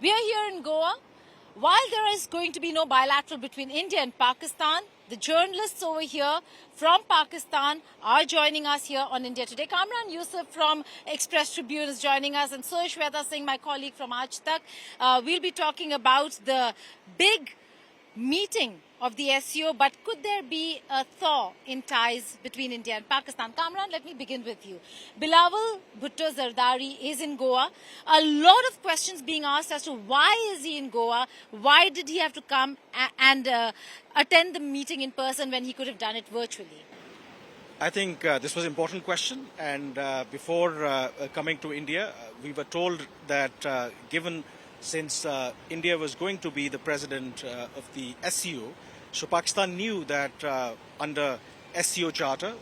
We are here in Goa. While there is going to be no bilateral between India and Pakistan, the journalists over here from Pakistan are joining us here on India Today. Kamran Yousaf from Express Tribune is joining us, and so is Sweta Singh, my colleague from Aaj Tak. We'll be talking about the big meeting of the SCO, but could there be a thaw in ties between India and Pakistan? Kamran, let me begin with you. Bilawal Bhutto Zardari is in Goa. A lot of questions being asked as to why is he in Goa? Why did he have to come and attend the meeting in person when he could have done it virtually? I think this was an important question, and before coming to India, we were told that given since India was going to be the president of the SCO, so Pakistan knew that under SCO Charter,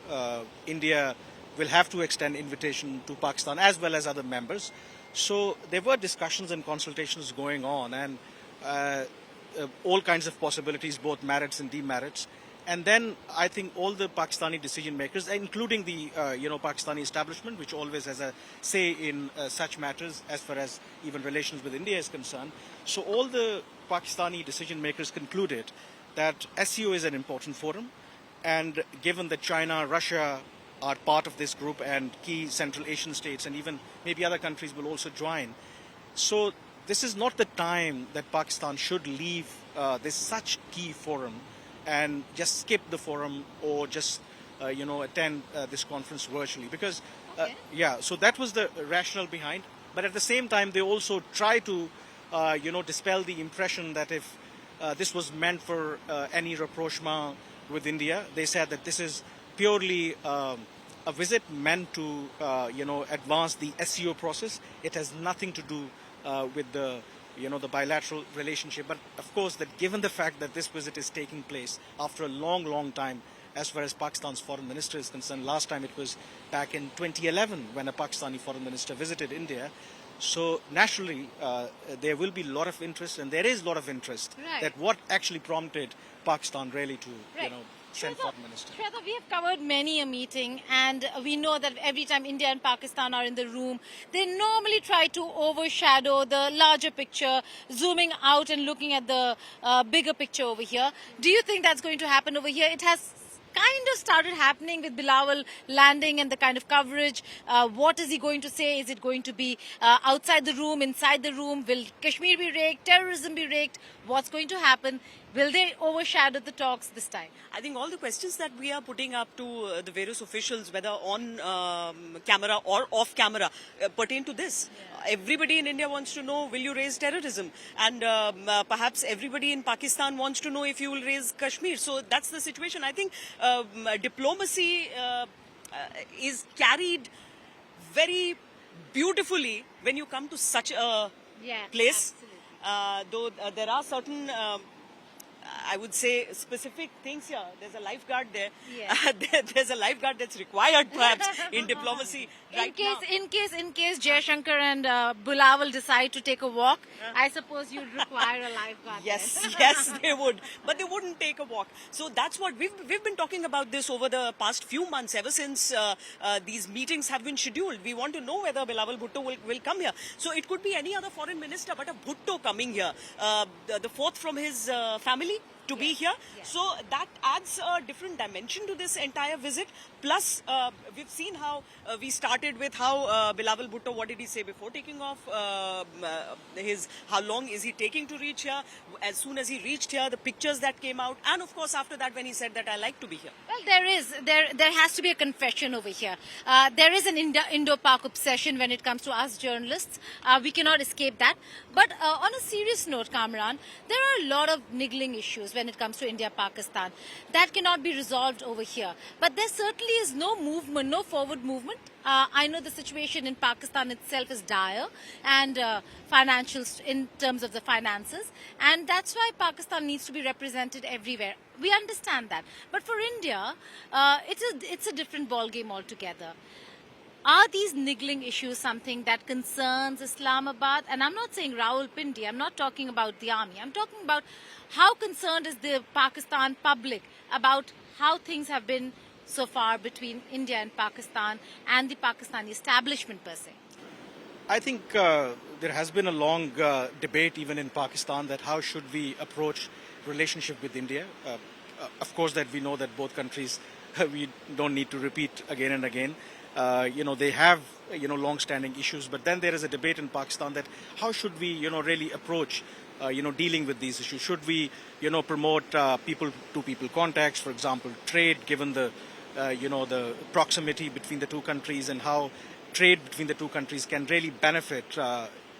India will have to extend invitation to Pakistan as well as other members. So there were discussions and consultations going on, and all kinds of possibilities, both merits and demerits. And then I think all the Pakistani decision makers, including the Pakistani establishment, which always has a say in such matters as far as even relations with India is concerned. So all the Pakistani decision makers concluded that SCO is an important forum, and given that China, Russia are part of this group, and key Central Asian states and even maybe other countries will also join. So this is not the time that Pakistan should leave this such key forum and just skip the forum or just attend this conference virtually, because so that was the rationale behind. But at the same time, they also try to dispel the impression that if this was meant for any rapprochement with India. They said that this is purely a visit meant to advance the SCO process. It has nothing to do with the bilateral relationship. But of course, that given the fact that this visit is taking place after a long time, as far as Pakistan's foreign minister is concerned, last time it was back in 2011 when a Pakistani foreign minister visited India. So naturally, there will be a lot of interest, and there is a lot of interest that what actually prompted Pakistan really to, send foreign minister. Sweta, we have covered many a meeting, and we know that every time India and Pakistan are in the room, they normally try to overshadow the larger picture, zooming out and looking at the bigger picture over here. Do you think that's going to happen over here? It has kind of started happening with Bilawal landing and the kind of coverage. What is he going to say? Is it going to be outside the room, inside the room? Will Kashmir be raked? Terrorism be raked? What's going to happen? Will they overshadow the talks this time? I think all the questions that we are putting up to the various officials, whether on camera or off camera, pertain to this. Everybody in India wants to know, will you raise terrorism? And perhaps everybody in Pakistan wants to know if you will raise Kashmir. So that's the situation. I think diplomacy is carried very beautifully when you come to such a place. Though there are certain I would say specific things here. There's a lifeguard there. There's a lifeguard that's required perhaps in diplomacy right now. In case Jaishankar and Bilawal decide to take a walk, I suppose you'd require a lifeguard. Yes, they would. But they wouldn't take a walk. So that's what we've been talking about this over the past few months, ever since these meetings have been scheduled. We want to know whether Bilawal Bhutto will come here. So it could be any other foreign minister, but a Bhutto coming here, the fourth from his family, to be here. So that adds a different dimension to this entire visit. Plus, we've seen how we started with how Bilawal Bhutto, what did he say before taking off? How long is he taking to reach here? As soon as he reached here, the pictures that came out. And of course, after that, when he said that I like to be here. Well, there has to be a confession over here. There is an Indo-Pak obsession when it comes to us journalists. We cannot escape that. But on a serious note, Kamran, there are a lot of niggling issues when it comes to India-Pakistan that cannot be resolved over here. But there certainly is no movement, no forward movement. I know the situation in Pakistan itself is dire, and financial in terms of the finances, and that's why Pakistan needs to be represented everywhere. We understand that. But for India, it's a different ballgame altogether. Are these niggling issues something that concerns Islamabad? And I'm not saying Rawalpindi, I'm not talking about the army. I'm talking about how concerned is the Pakistan public about how things have been so far between India and the Pakistani establishment per se? I think there has been a long debate even in Pakistan that how should we approach relationship with India. Of course that we know that both countries, we don't need to repeat again and again. They have, long-standing issues, but then there is a debate in Pakistan that how should we, really approach, dealing with these issues. Should we, promote people-to-people contacts, for example, trade, given the, the proximity between the two countries and how trade between the two countries can really benefit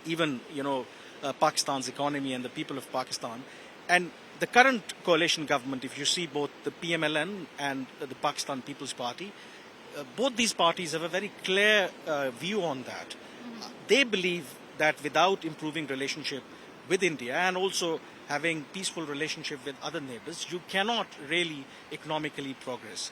even, Pakistan's economy and the people of Pakistan. And the current coalition government, if you see both the PMLN and the Pakistan People's Party, both these parties have a very clear view on that. They believe that without improving relationship with India and also having peaceful relationship with other neighbors, you cannot really economically progress.